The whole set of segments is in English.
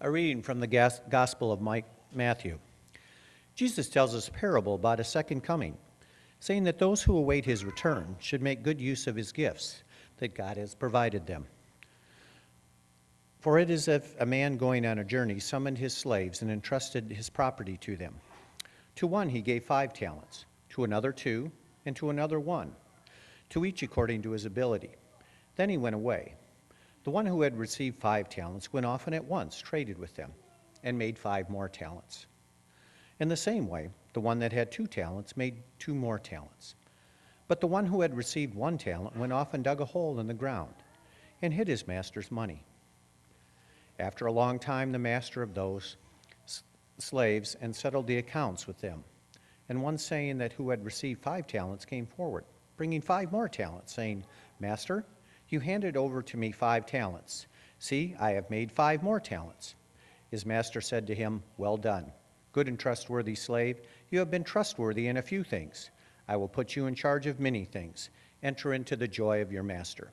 A reading from the Gospel of Matthew. Jesus tells us a parable about a second coming, saying that those who await his return should make good use of his gifts that God has provided them. For it is if a man going on a journey summoned his slaves and entrusted his property to them. To one he gave 5 talents, to another 2, and to another 1, to each according to his ability. Then he went away. The one who had received 5 talents went off and at once traded with them and made 5 more talents. In the same way, the one that had 2 talents made 2 more talents. But the one who had received 1 talent went off and dug a hole in the ground and hid his master's money. After a long time, the master of those slaves and settled the accounts with them. And one saying that who had received 5 talents came forward, bringing 5 more talents, saying, Master, you handed over to me 5 talents. See, I have made 5 more talents. His master said to him, Well done, good and trustworthy slave. You have been trustworthy in a few things. I will put you in charge of many things. Enter into the joy of your master.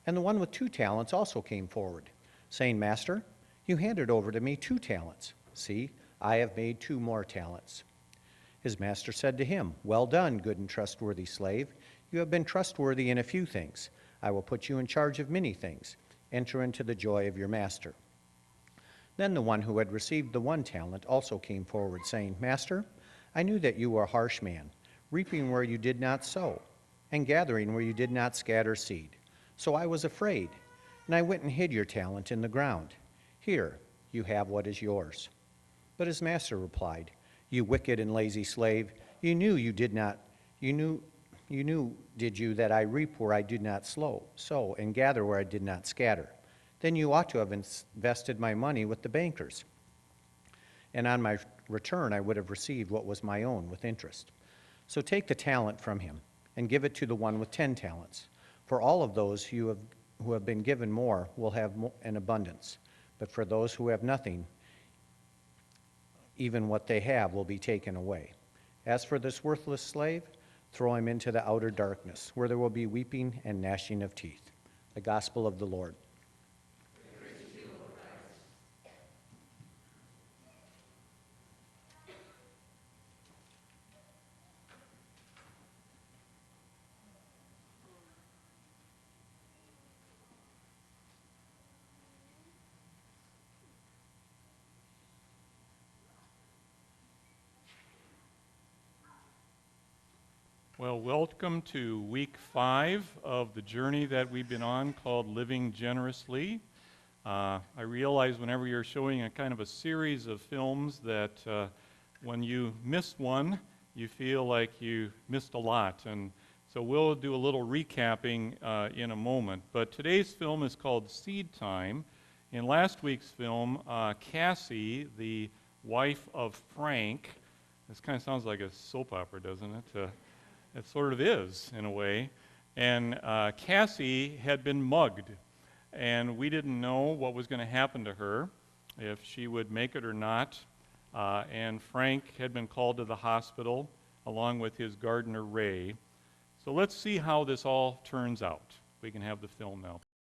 And the one with 2 talents also came forward, saying, Master, you handed over to me 2 talents. See, I have made 2 more talents. His master said to him, Well done, good and trustworthy slave. You have been trustworthy in a few things. I will put you in charge of many things. Enter into the joy of your master. Then the one who had received the 1 talent also came forward, saying, Master, I knew that you were a harsh man, reaping where you did not sow, and gathering where you did not scatter seed. So I was afraid, and I went and hid your talent in the ground. Here, you have what is yours. But his master replied, You wicked and lazy slave, you knew, did you, that I reap where I did not sow, and gather where I did not scatter? Then you ought to have invested my money with the bankers. And on my return I would have received what was my own with interest. So take the talent from him, and give it to the one with 10 talents. For all of those who have been given more will have an abundance. But for those who have nothing, even what they have will be taken away. As for this worthless slave, throw him into the outer darkness, where there will be weeping and gnashing of teeth. The Gospel of the Lord. Well, welcome to week 5 of the journey that we've been on called Living Generously. I realize whenever you're showing a kind of a series of films that when you miss one, you feel like you missed a lot. And so we'll do a little recapping in a moment. But today's film is called Seed Time. In last week's film, Cassie, the wife of Frank, this kind of sounds like a soap opera, doesn't it? It sort of is, in a way. And Cassie had been mugged, and we didn't know what was going to happen to her, if she would make it or not. And Frank had been called to the hospital, along with his gardener, Ray. So let's see how this all turns out. We can have the film now.